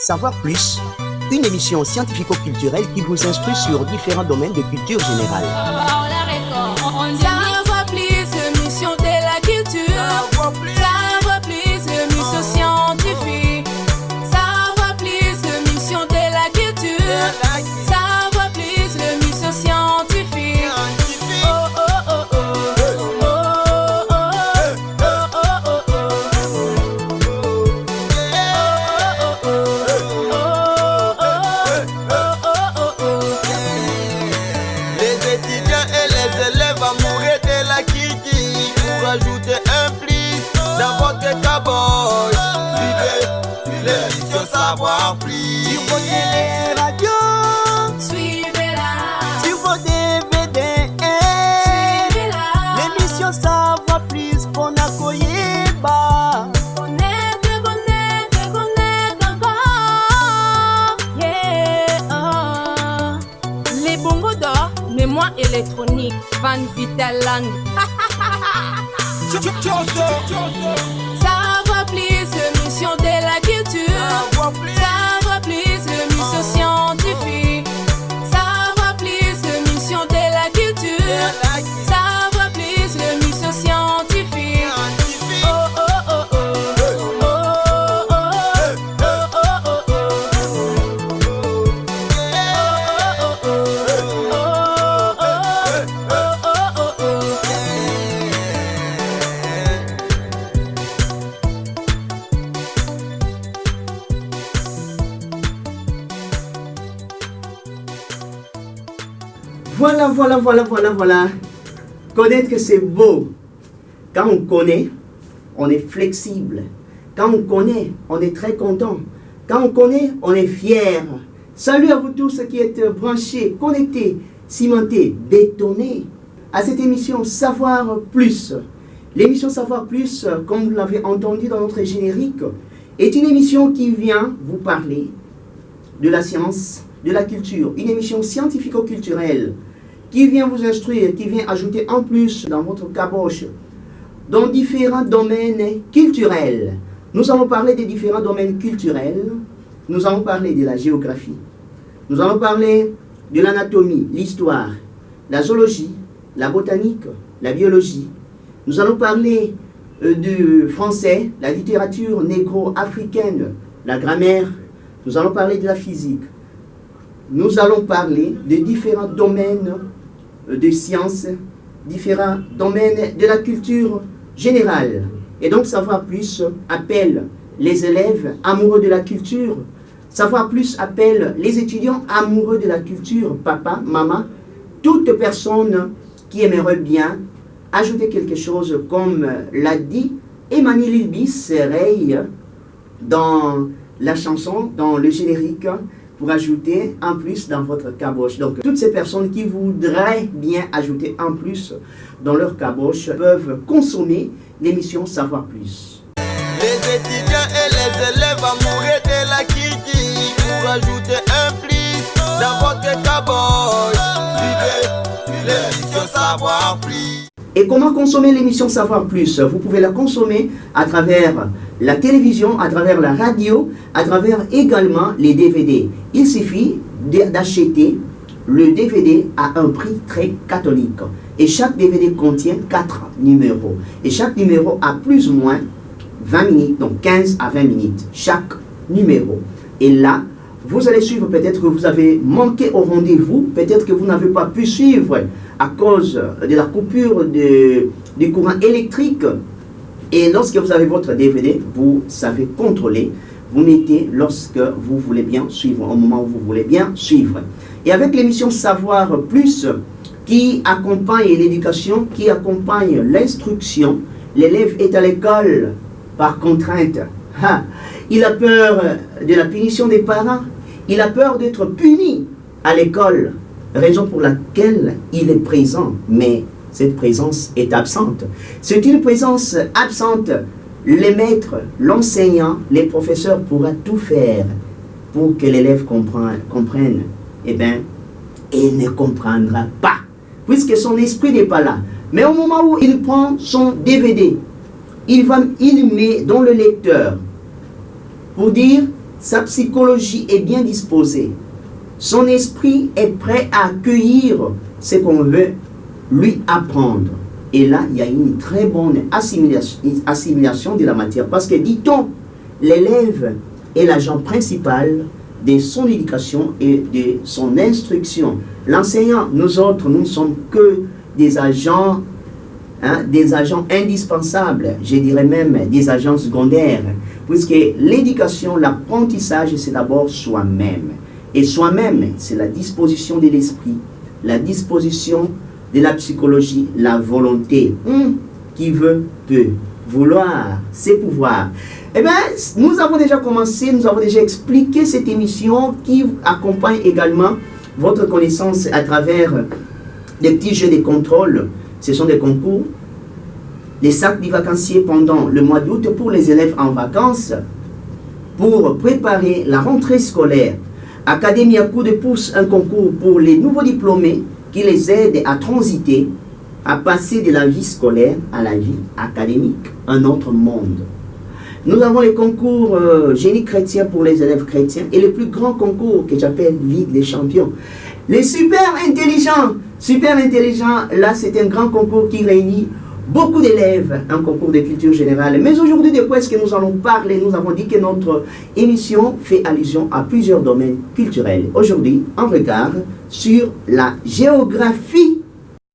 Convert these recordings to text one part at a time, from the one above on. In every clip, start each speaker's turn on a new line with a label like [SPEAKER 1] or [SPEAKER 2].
[SPEAKER 1] Savoir plus, une émission scientifico-culturelle qui vous instruit sur différents domaines de culture générale.
[SPEAKER 2] Savoir plus, émission de la culture. Savoir plus, émission scientifique. Savoir plus, émission de la culture. Savoir plus, émission scientifique. Oh oh oh oh.
[SPEAKER 3] Ajoutez un plus dans votre caboche. Suivez l'émission Savoir Plus.
[SPEAKER 1] Sur vos télé-radios,
[SPEAKER 2] Suivez-la.
[SPEAKER 1] sur vos DVD,
[SPEAKER 2] Suivez-la.
[SPEAKER 1] l'émission Savoir plus pour n'accueillir pas.
[SPEAKER 2] Connecte encore. Yeah. Les bongos d'or, mémoire électronique, Van Vitaland. Savoir plus, émission de la culture. Savoir plus, émission scientifique. Savoir plus, émission de la culture. Savoir plus, émission scientifique. Oh oh oh oh. Oh oh oh oh.
[SPEAKER 1] Voilà. Connaître que c'est beau. Quand on connaît, on est flexible. Quand on connaît, on est très content. Quand on connaît, on est fier. Salut à vous tous qui êtes branchés, connectés, cimentés, bétonnés à cette émission Savoir Plus. L'émission Savoir Plus, comme vous l'avez entendu dans notre générique, est une émission qui vient vous parler de la science, de la culture. Une émission scientifico-culturelle qui vient vous instruire, qui vient ajouter en plus dans votre caboche, dans différents domaines culturels. Nous allons parler des différents domaines culturels. Nous allons parler de la géographie. Nous allons parler de l'anatomie, l'histoire, la zoologie, la botanique, la biologie. Nous allons parler du français, la littérature négro-africaine, la grammaire. Nous allons parler de la physique. Nous allons parler de différents domaines de sciences, différents domaines de la culture générale. Et donc, Savoir Plus appelle les élèves amoureux de la culture. Savoir Plus appelle les étudiants amoureux de la culture, papa, maman, toute personne qui aimerait bien ajouter quelque chose, comme l'a dit Emmanuel Ilbis Rey dans la chanson, dans le générique, pour ajouter un plus dans votre caboche. Donc, toutes ces personnes qui voudraient bien ajouter un plus dans leur caboche peuvent consommer l'émission Savoir Plus.
[SPEAKER 3] Les étudiants et les élèves amoureux de la Kiki, pour ajouter un plus dans votre caboche. Suivez l'émission Savoir Plus.
[SPEAKER 1] Et comment consommer l'émission Savoir Plus? Vous pouvez la consommer à travers la télévision, à travers la radio, à travers également les DVD. Il suffit d'acheter le DVD à un prix très catholique. Et chaque DVD contient 4 numéros. Et chaque numéro a plus ou moins 20 minutes, donc 15 à 20 minutes, chaque numéro. Et là, vous allez suivre, peut-être que vous avez manqué au rendez-vous, peut-être que vous n'avez pas pu suivre à cause de la coupure du courant électrique. Et lorsque vous avez votre DVD, vous savez contrôler, vous mettez lorsque vous voulez bien suivre, au moment où vous voulez bien suivre. Et avec l'émission Savoir Plus, qui accompagne l'éducation, qui accompagne l'instruction, l'élève est à l'école par contrainte. Il a peur de la punition des parents, il a peur d'être puni à l'école, raison pour laquelle il est présent, mais cette présence est absente. C'est une présence absente. Les maîtres, l'enseignant, les professeurs pourront tout faire pour que l'élève comprenne. Eh bien, il ne comprendra pas, puisque son esprit n'est pas là. Mais au moment où il prend son DVD, il met dans le lecteur pour dire Sa psychologie est bien disposée. Son esprit est prêt à accueillir ce qu'on veut lui apprendre. Et là, il y a une très bonne assimilation de la matière. Parce que, dit-on, l'élève est l'agent principal de son éducation et de son instruction. L'enseignant, nous autres, nous ne sommes que des agents indispensables, je dirais même des agents secondaires, puisque l'éducation, l'apprentissage, c'est d'abord soi-même. Et soi-même, c'est la disposition de l'esprit, la disposition de la psychologie, la volonté. Qui veut, peut. Vouloir, c'est pouvoir. Eh bien, nous avons déjà commencé, nous avons déjà expliqué cette émission qui accompagne également votre connaissance à travers des petits jeux de contrôle. Ce sont des concours, des sacs du vacancier pendant le mois d'août pour les élèves en vacances, pour préparer la rentrée scolaire. Académie à coup de pouce, un concours pour les nouveaux diplômés qui les aide à transiter, à passer de la vie scolaire à la vie académique, un autre monde. Nous avons les concours génie chrétien pour les élèves chrétiens et le plus grand concours que j'appelle Ligue des champions. Les super intelligents, là c'est un grand concours qui réunit beaucoup d'élèves, un concours de culture générale. Mais aujourd'hui, de quoi est-ce que nous allons parler? Nous avons dit que notre émission fait allusion à plusieurs domaines culturels. Aujourd'hui, on regarde sur la géographie.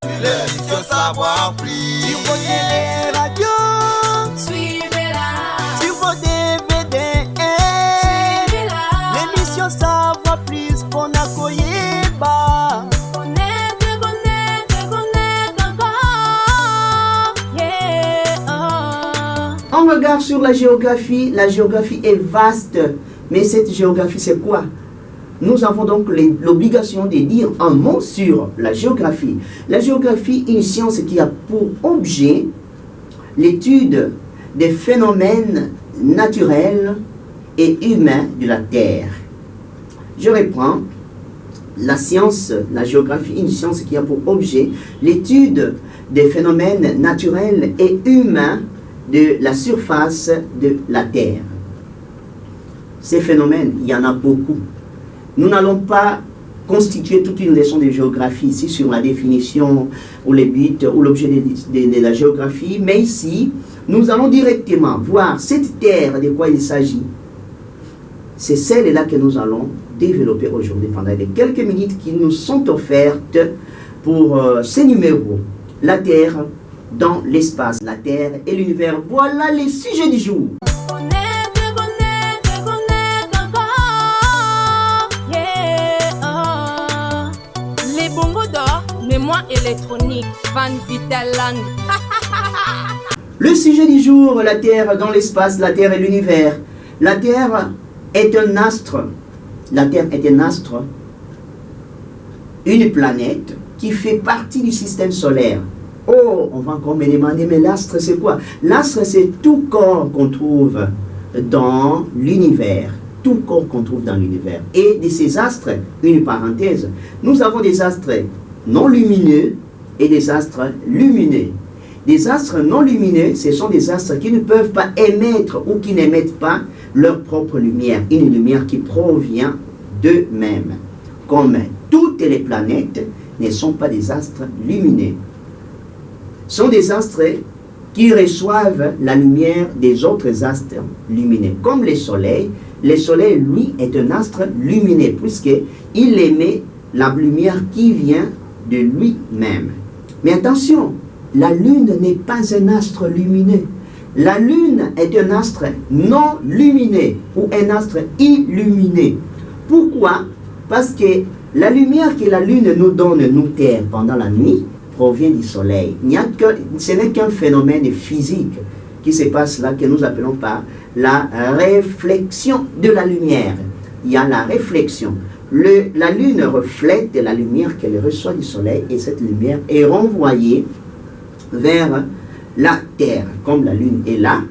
[SPEAKER 3] L'émission Savoir Plus. Sur vos téléradios,
[SPEAKER 2] Suivez-la,
[SPEAKER 3] sur vos DVD,
[SPEAKER 2] suivez-la.
[SPEAKER 3] l'émission Savoir Plus pour Nakoyeba.
[SPEAKER 2] Connaître encore. Yeah.
[SPEAKER 1] On regarde sur la géographie. La géographie est vaste. Mais cette géographie, c'est quoi? Nous avons donc l'obligation de dire un mot sur la géographie. La géographie est une science qui a pour objet l'étude des phénomènes naturels et humains de la Terre. Je reprends. La science, la géographie est une science qui a pour objet l'étude des phénomènes naturels et humains de la surface de la Terre. Ces phénomènes, il y en a beaucoup. Nous n'allons pas constituer toute une leçon de géographie ici sur la définition ou les buts ou l'objet de la géographie, mais ici, nous allons directement voir cette terre, de quoi il s'agit. C'est celle-là que nous allons développer aujourd'hui pendant les quelques minutes qui nous sont offertes pour ces numéros. La Terre dans l'espace, la Terre et l'univers. Voilà les sujets du jour.
[SPEAKER 2] Connaître encore. Yeah. Les bongos d'or, mémoire électronique, Van Vitaland.
[SPEAKER 1] Le sujet du jour, la Terre dans l'espace, la Terre et l'univers. La Terre est un astre. La Terre est un astre, une planète qui fait partie du système solaire. Oh, on va encore me demander, mais l'astre c'est quoi? L'astre c'est tout corps qu'on trouve dans l'univers. Tout corps qu'on trouve dans l'univers. Et de ces astres, une parenthèse, nous avons des astres non lumineux et des astres lumineux. Des astres non lumineux, ce sont des astres qui ne peuvent pas émettre ou qui n'émettent pas leur propre lumière. Une lumière qui provient d'eux-mêmes. Comme toutes les planètes ne sont pas des astres lumineux. Ce sont des astres qui reçoivent la lumière des autres astres lumineux. Comme le Soleil, lui, est un astre lumineux, puisqu'il émet la lumière qui vient de lui-même. Mais attention, la Lune n'est pas un astre lumineux. La Lune est un astre non lumineux ou un astre illuminé. Pourquoi? Parce que la lumière que la Lune nous donne, nous Terre, pendant la nuit, provient du Soleil. Ce n'est qu'un phénomène physique qui se passe là, que nous appelons par la réflexion de la lumière. Il y a la réflexion. La Lune reflète la lumière qu'elle reçoit du Soleil et cette lumière est renvoyée vers la Terre. Comme la Lune est là,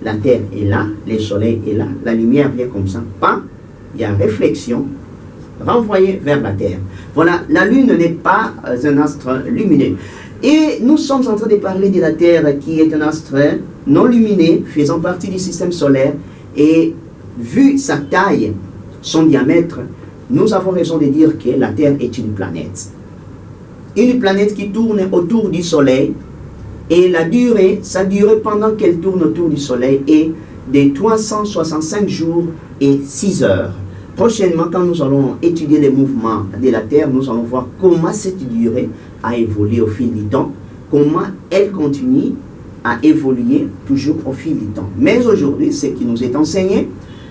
[SPEAKER 1] la Terre est là, le Soleil est là, la lumière vient comme ça, pas, il y a réflexion, renvoyée vers la Terre. Voilà, la Lune n'est pas un astre lumineux. Et nous sommes en train de parler de la Terre qui est un astre non lumineux, faisant partie du système solaire. Et vu sa taille, son diamètre, nous avons raison de dire que la Terre est une planète. Une planète qui tourne autour du Soleil, et sa durée pendant qu'elle tourne autour du Soleil est de 365 jours et 6 heures. Prochainement, quand nous allons étudier les mouvements de la Terre, nous allons voir comment cette durée a évolué au fil du temps, comment elle continue à évoluer toujours au fil du temps. Mais aujourd'hui, ce qui nous est enseigné,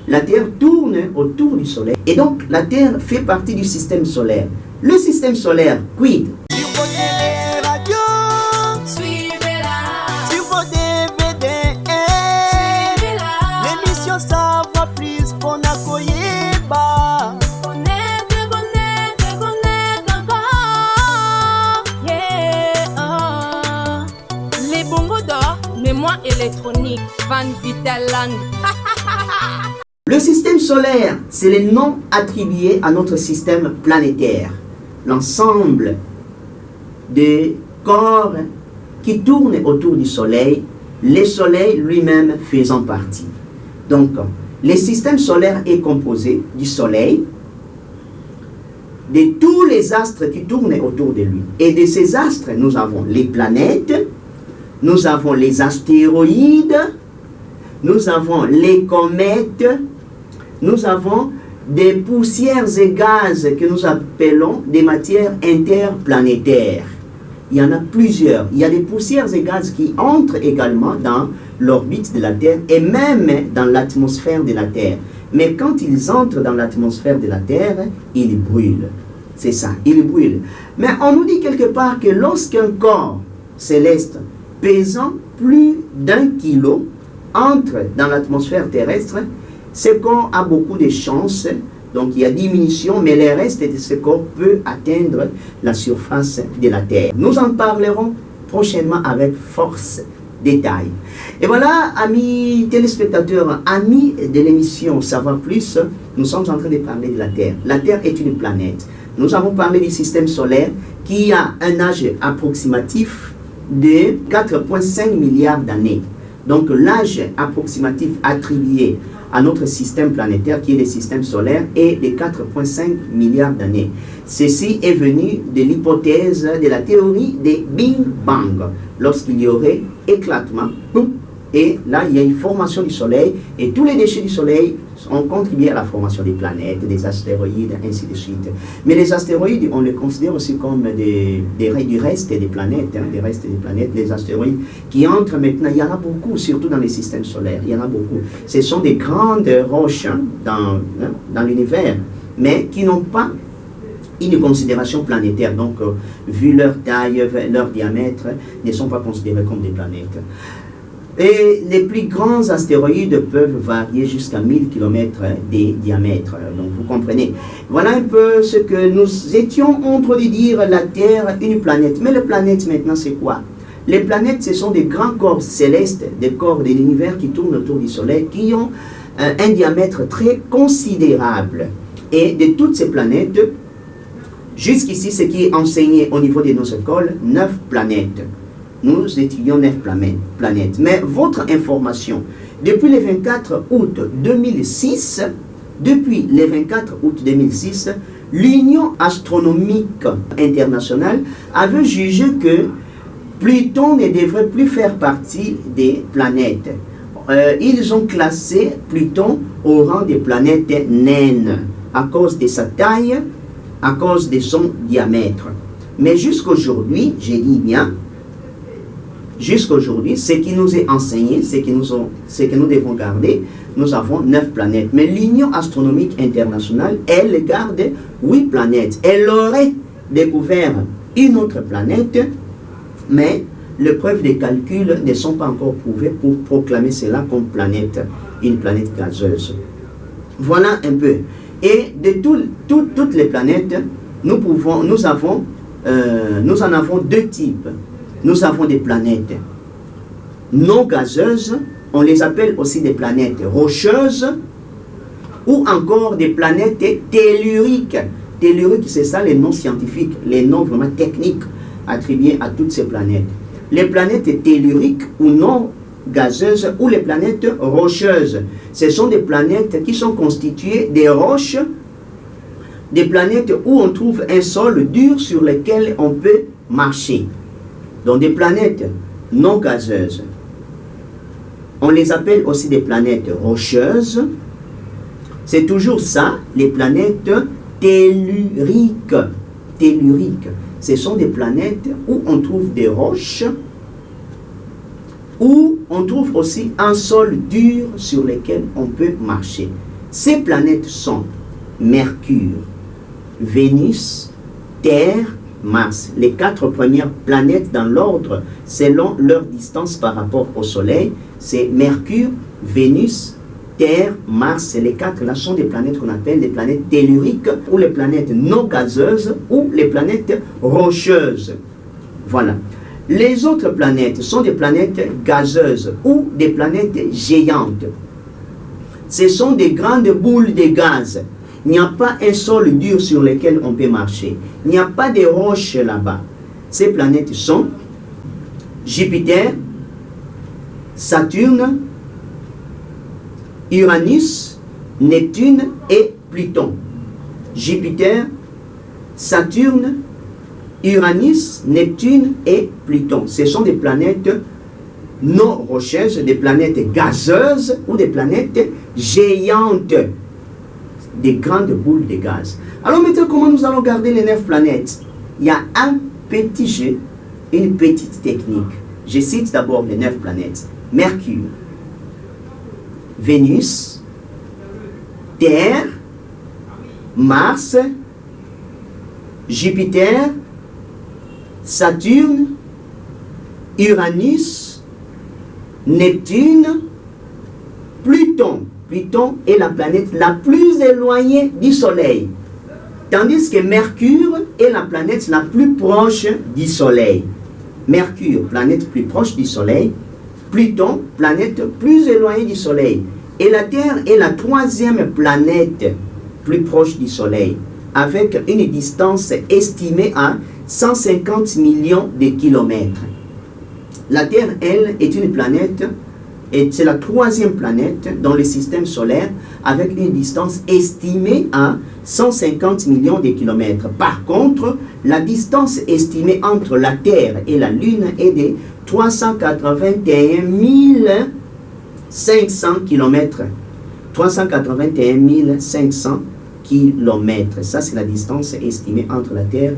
[SPEAKER 1] la Terre tourne autour du Soleil. Et donc, la Terre fait partie du système solaire. Le système solaire, quid?
[SPEAKER 3] Sur vos télé-radios,
[SPEAKER 2] Suivez-la,
[SPEAKER 3] sur vos DVD,
[SPEAKER 2] suivez-la.
[SPEAKER 3] l'émission Savoir Plus pour Nakoyeba.
[SPEAKER 2] Connecte, connecte, connecte encore. Yeah. Les bongos d'or, mémoire électronique, Van Vitaland.
[SPEAKER 1] Le système solaire, c'est les noms attribués à notre système planétaire. L'ensemble des corps qui tournent autour du Soleil, le Soleil lui-même faisant partie. Donc, le système solaire est composé du Soleil, de tous les astres qui tournent autour de lui. Et de ces astres, nous avons les planètes, nous avons les astéroïdes, nous avons les comètes, nous avons des poussières et gaz que nous appelons des matières interplanétaires. Il y en a plusieurs. Il y a des poussières et gaz qui entrent également dans l'orbite de la Terre et même dans l'atmosphère de la Terre. Mais quand ils entrent dans l'atmosphère de la Terre, ils brûlent. C'est ça, ils brûlent. Mais on nous dit quelque part que lorsqu'un corps céleste pesant plus d'1 kilo entre dans l'atmosphère terrestre, ce corps a beaucoup de chances, donc il y a diminution, mais le reste de ce corps peut atteindre la surface de la Terre. Nous en parlerons prochainement avec force détail. Et voilà, amis téléspectateurs, amis de l'émission Savoir Plus, nous sommes en train de parler de la Terre. La Terre est une planète. Nous avons parlé du système solaire qui a un âge approximatif de 4,5 milliards d'années. Donc l'âge approximatif attribué à notre système planétaire, qui est le système solaire, est de 4,5 milliards d'années. Ceci est venu de l'hypothèse de la théorie des Big Bang, lorsqu'il y aurait éclatement, boum, et là il y a une formation du Soleil, et tous les déchets du Soleil ont contribué à la formation des planètes, des astéroïdes, ainsi de suite. Mais les astéroïdes, on les considère aussi comme du reste des planètes, des restes des planètes, les astéroïdes qui entrent maintenant, il y en a beaucoup, surtout dans les systèmes solaires, il y en a beaucoup. Ce sont des grandes roches dans l'univers, mais qui n'ont pas une considération planétaire, donc vu leur taille, leur diamètre, ne sont pas considérés comme des planètes. Et les plus grands astéroïdes peuvent varier jusqu'à 1000 km de diamètre. Donc vous comprenez. Voilà un peu ce que nous étions en train de dire, la Terre, une planète. Mais les planètes maintenant c'est quoi? Les planètes ce sont des grands corps célestes, des corps de l'univers qui tournent autour du Soleil, qui ont un diamètre très considérable. Et de toutes ces planètes, jusqu'ici ce qui est enseigné au niveau de nos écoles, 9 planètes. Nous étudions 9 planètes. Mais votre information, depuis le 24 août 2006, l'Union astronomique internationale avait jugé que Pluton ne devrait plus faire partie des planètes. Ils ont classé Pluton au rang des planètes naines à cause de sa taille, à cause de son diamètre. Mais jusqu'aujourd'hui, j'ai dit bien, jusqu'aujourd'hui, ce qui nous est enseigné, ce que nous devons garder, nous avons 9 planètes. Mais l'Union astronomique internationale, elle garde 8 planètes. Elle aurait découvert une autre planète, mais les preuves des calculs ne sont pas encore prouvées pour proclamer cela comme planète, une planète gazeuse. Voilà un peu. Et de toutes les planètes, nous en avons 2 types. Nous avons des planètes non gazeuses, on les appelle aussi des planètes rocheuses, ou encore des planètes telluriques. Telluriques, c'est ça les noms scientifiques, les noms vraiment techniques attribués à toutes ces planètes. Les planètes telluriques ou non gazeuses ou les planètes rocheuses. Ce sont des planètes qui sont constituées des roches, des planètes où on trouve un sol dur sur lequel on peut marcher. Donc des planètes non gazeuses. On les appelle aussi des planètes rocheuses. C'est toujours ça, les planètes telluriques. Telluriques. Ce sont des planètes où on trouve des roches, où on trouve aussi un sol dur sur lequel on peut marcher. Ces planètes sont Mercure, Vénus, Terre, Mars. Les 4 premières planètes dans l'ordre, selon leur distance par rapport au Soleil, c'est Mercure, Vénus, Terre, Mars. Les 4 là sont des planètes qu'on appelle des planètes telluriques, ou les planètes non gazeuses, ou les planètes rocheuses. Voilà. Les autres planètes sont des planètes gazeuses ou des planètes géantes. Ce sont des grandes boules de gaz. Il n'y a pas un sol dur sur lequel on peut marcher. Il n'y a pas de roches là-bas. Ces planètes sont Jupiter, Saturne, Uranus, Neptune et Pluton. Jupiter, Saturne, Uranus, Neptune et Pluton. Ce sont des planètes non rocheuses, des planètes gazeuses ou des planètes géantes. Des grandes boules de gaz. Alors maintenant, comment nous allons garder les 9 planètes? Il y a un petit jeu, une petite technique. Je cite d'abord les 9 planètes. Mercure, Vénus, Terre, Mars, Jupiter, Saturne, Uranus, Neptune, Pluton. Pluton est la planète la plus éloignée du Soleil, tandis que Mercure est la planète la plus proche du Soleil. Mercure, planète plus proche du Soleil, Pluton, planète plus éloignée du Soleil. Et la Terre est la 3e planète plus proche du Soleil, avec une distance estimée à 150 millions de kilomètres. La Terre, elle, est une planète, et c'est la 3e planète dans le système solaire, avec une distance estimée à 150 millions de kilomètres. Par contre, la distance estimée entre la Terre et la Lune est de 381 500 km. 381 500 km. Ça, c'est la distance estimée entre la Terre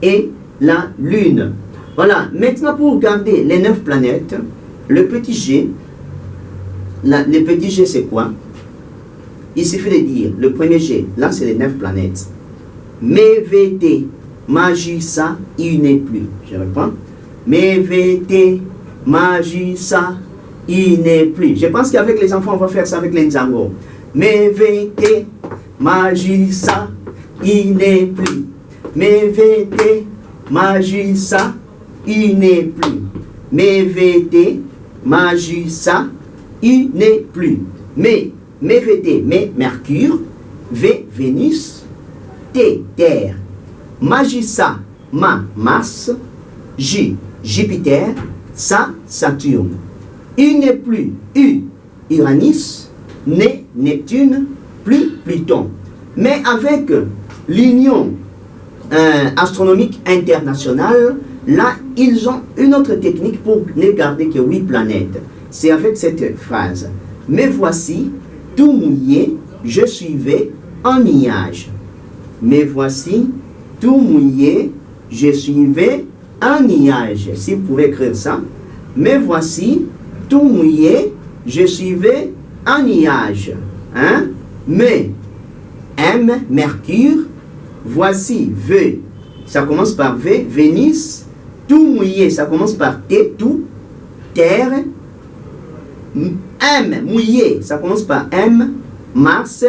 [SPEAKER 1] et la Lune. Voilà. Maintenant, pour garder les 9 planètes, le petit G, le petit G, c'est quoi? Il suffit de dire, le premier G, là, c'est les 9 planètes. Mevete, Magisa, il n'est plus. Je reprends. Mevete, Magisa, il n'est plus. Je pense qu'avec les enfants, on va faire ça avec les Nzango. Mevete, Magisa, il n'est plus. Mevete, Magisa, il n'est plus. Mevete, Magisa, il n'est plus. Mais, Mevete, mais Mercure, V, Vénus, T, Terre, Magisa, Ma, Mars, J, Jupiter, Sa, Saturne. Il n'est plus, U, Uranus, Né, Neptune, plus Pluton. Mais avec l'Union astronomique internationale, là, ils ont une autre technique pour ne garder que 8 planètes. C'est avec cette phrase. Mais voici, tout mouillé, je suivais un nuage. Mais voici, tout mouillé, je suivais un nuage. Si vous pouvez écrire ça. Mais voici, tout mouillé, je suivais un nuage. Hein? Mais, M, Mercure, voici, V, ça commence par V, Vénus, tout mouillé, ça commence par T, tout, Terre, M, mouillé, ça commence par M, Mars,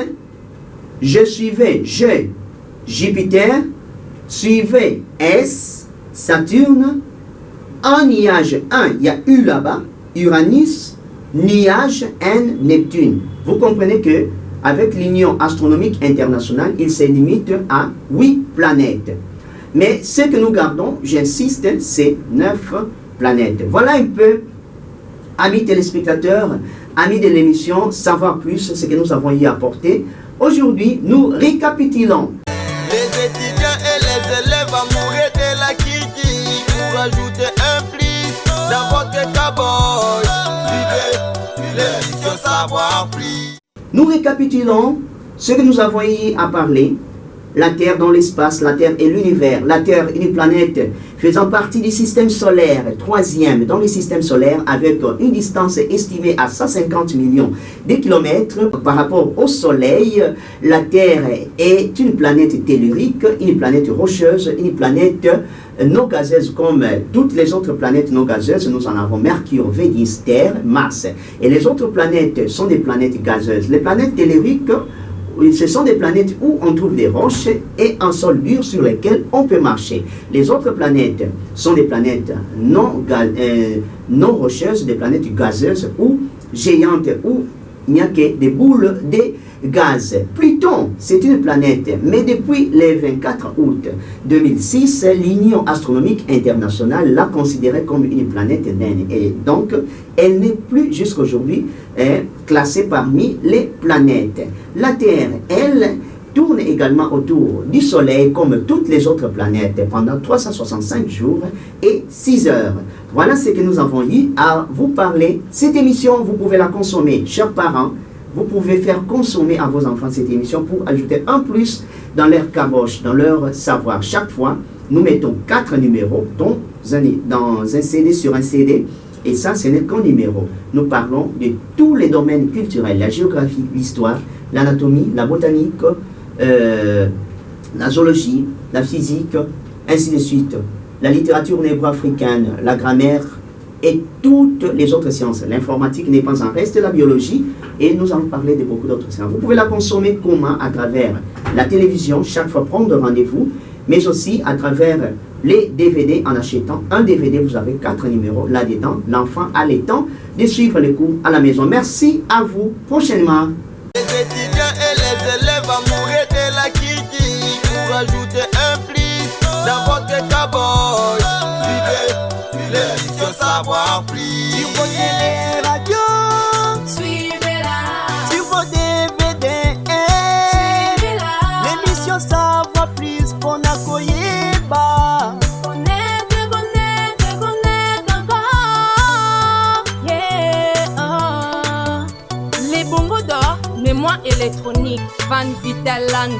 [SPEAKER 1] je suivais, je, Jupiter, suivais, S, Saturne, un nuage, 1, il y a U là-bas, Uranus, nuage, N, Neptune. Vous comprenez que avec l'Union astronomique internationale, il se limite à 8 planètes. Mais ce que nous gardons, j'insiste, c'est 9 planètes. Voilà un peu Amis téléspectateurs, amis de l'émission Savoir Plus, ce que nous avons y apporté. Aujourd'hui, nous récapitulons.
[SPEAKER 3] Les étudiants et les élèves amoureux de la Kiki pour ajouter un plus dans votre caboche. Suivez l'émission Savoir Plus.
[SPEAKER 1] Nous récapitulons ce que nous avons eu à parler. La Terre dans l'espace, la Terre et l'univers. La Terre, une planète faisant partie du système solaire, troisième dans le système solaire, avec une distance estimée à 150 millions de kilomètres par rapport au Soleil. La Terre est une planète tellurique, une planète rocheuse, une planète non gazeuse comme toutes les autres planètes non gazeuses. Nous en avons Mercure, Vénus, Terre, Mars. Et les autres planètes sont des planètes gazeuses. Les planètes telluriques, ce sont des planètes où on trouve des roches et un sol dur sur lesquels on peut marcher. Les autres planètes sont des planètes non rocheuses, des planètes gazeuses ou géantes, où il n'y a que des boules de gaz. Pluton, c'est une planète, mais depuis le 24 août 2006, l'Union astronomique internationale l'a considérée comme une planète naine. Et donc, elle n'est plus jusqu'à aujourd'hui classée parmi les planètes. La Terre, elle, tourne également autour du Soleil comme toutes les autres planètes pendant 365 jours et 6 heures. Voilà ce que nous avons eu à vous parler. Cette émission, vous pouvez la consommer, chers parents. Vous pouvez faire consommer à vos enfants cette émission pour ajouter un plus dans leur caboche, dans leur savoir. Chaque fois, nous mettons 4 numéros dans un CD sur un CD. Et ça, ce n'est qu'un numéro. Nous parlons de tous les domaines culturels, la géographie, l'histoire, l'anatomie, la botanique, la zoologie, la physique, ainsi de suite. La littérature négro-africaine, la grammaire et toutes les autres sciences. L'informatique n'est pas en reste, la biologie, et nous allons parler de beaucoup d'autres sciences. Vous pouvez la consommer comment? À travers la télévision, chaque fois prendre rendez-vous, mais aussi à travers les DVD. En achetant un DVD, vous avez 4 numéros là-dedans. L'enfant a le temps de suivre les cours à la maison. Merci à vous. Prochainement.
[SPEAKER 3] Les étudiants et les élèves amoureux de la Kiki pour ajouter un plus dans votre caboche. Suivez l'émission Savoir Plus. Sur vos télé-radios,
[SPEAKER 2] Suivez-la,
[SPEAKER 3] sur vos DVD,
[SPEAKER 2] suivez-la.
[SPEAKER 3] l'émission Savoir Plus pour Nakoyeba.
[SPEAKER 2] Connecte, connecte, connecte encore. Yeah. Les bongos d'or, mémoire électronique, Van Vitelland.